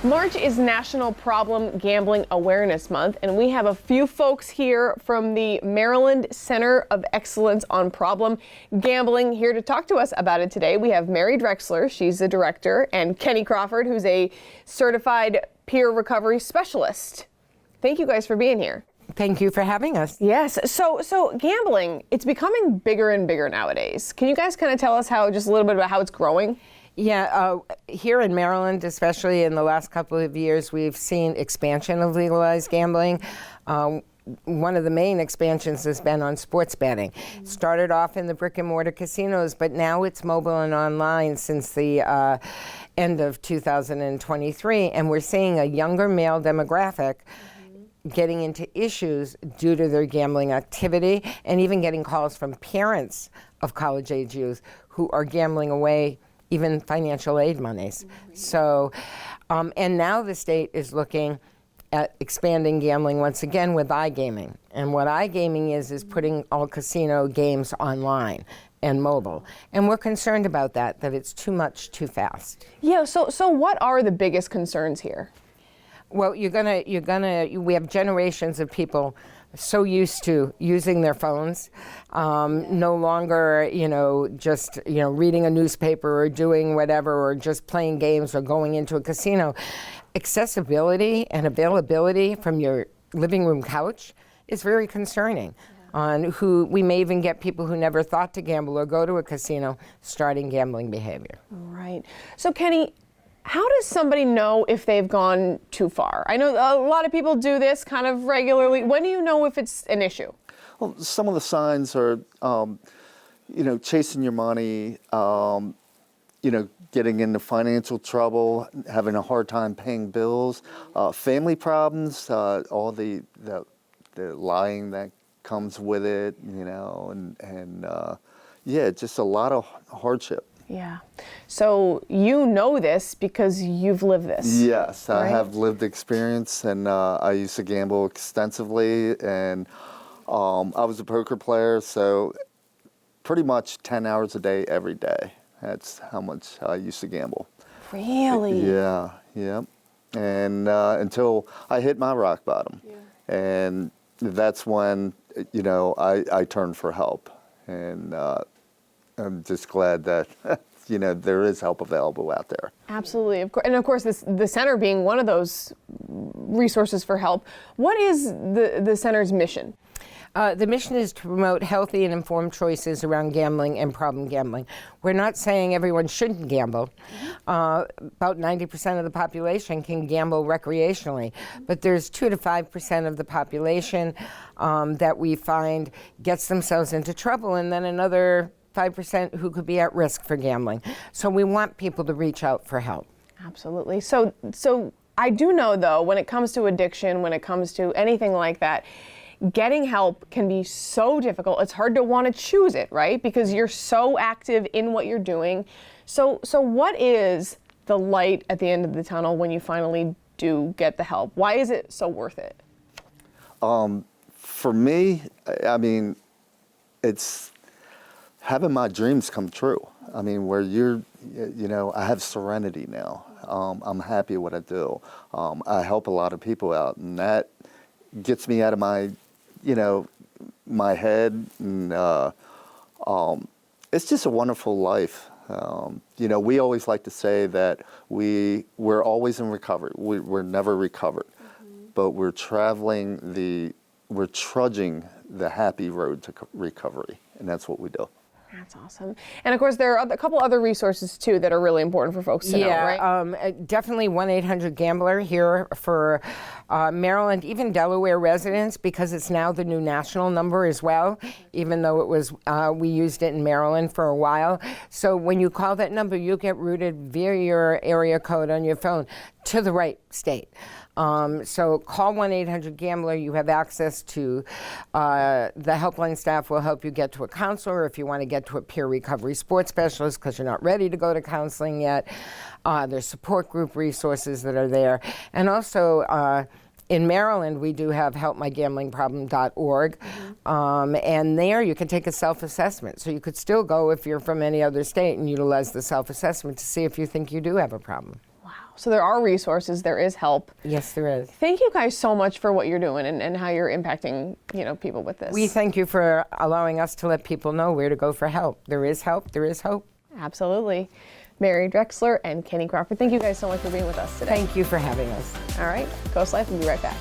March is National Problem Gambling Awareness Month, and we have a few folks here from the Maryland Center of Excellence on Problem Gambling here to talk to us about it today. We have Mary Drexler, she's the director, and Kenny Crawford, who's a certified peer recovery specialist. Thank you guys for being here. Thank you for having us. Yes, so gambling, it's becoming bigger and bigger nowadays. Can you guys kind of tell us just a little bit about how it's growing? Yeah, here in Maryland, especially in the last couple of years, we've seen expansion of legalized gambling. One of the main expansions has been on sports betting. Started off in the brick and mortar casinos, but now it's mobile and online since the end of 2023, and we're seeing a younger male demographic getting into issues due to their gambling activity, and even getting calls from parents of college-age youth who are gambling away even financial aid monies. So, and now the state is looking at expanding gambling once again with iGaming. And what iGaming is putting all casino games online and mobile. And we're concerned about that it's too much too fast. Yeah, so what are the biggest concerns here? Well, we have generations of people so used to using their phones, no longer, just, reading a newspaper or doing whatever, or just playing games or going into a casino. Accessibility and availability from your living room couch is very concerning. We may even get people who never thought to gamble or go to a casino starting gambling behavior. Right. So Kenny, how does somebody know if they've gone too far? I know a lot of people do this kind of regularly. When do you know if it's an issue? Well, some of the signs are, chasing your money, getting into financial trouble, having a hard time paying bills, family problems, all the lying that comes with it, just a lot of hardship. Yeah. So you know this because you've lived this. Yes, right? I have lived experience, and I used to gamble extensively, and I was a poker player, so pretty much 10 hours a day, every day. That's how much I used to gamble. Really? Yeah. And until I hit my rock bottom. Yeah. And that's when, I turned for help. And I'm just glad that, there is help available out there. Absolutely. And of course, the center being one of those resources for help. What is the center's mission? The mission is to promote healthy and informed choices around gambling and problem gambling. We're not saying everyone shouldn't gamble. About 90% of the population can gamble recreationally, but there's 2 to 5% of the population that we find gets themselves into trouble, and then another 5% who could be at risk for gambling. So we want people to reach out for help. Absolutely. So I do know, though, when it comes to addiction, when it comes to anything like that, getting help can be so difficult. It's hard to want to choose it, right? Because you're so active in what you're doing. So what is the light at the end of the tunnel when you finally do get the help? Why is it so worth it? For me, it's having my dreams come true. Where I have serenity now. I'm happy with what I do. I help a lot of people out, and that gets me out of my my head, and it's just a wonderful life. We always like to say that we're always in recovery. We're never recovered, but we're trudging the happy road to recovery, and that's what we do. That's awesome. And of course, there are a couple other resources too that are really important for folks to know, right? Definitely 1-800-GAMBLER here for Maryland, even Delaware residents, because it's now the new national number as well, even though it was, we used it in Maryland for a while. So when you call that number, you'll get routed via your area code on your phone to the right state. So call 1-800-GAMBLER. You have access to the helpline staff will help you get to a counselor if you want to get to a peer recovery sports specialist because you're not ready to go to counseling yet. There's support group resources that are there. And also in Maryland, we do have helpmygamblingproblem.org. And there you can take a self-assessment. So you could still go if you're from any other state and utilize the self-assessment to see if you think you do have a problem. Wow. So there are resources, there is help. Yes, there is. Thank you guys so much for what you're doing and how you're impacting, people with this. We thank you for allowing us to let people know where to go for help. There is help. There is hope. Absolutely. Mary Drexler and Kenny Crawford, thank you guys so much for being with us today. Thank you for having us. All right, CoastLife will be right back.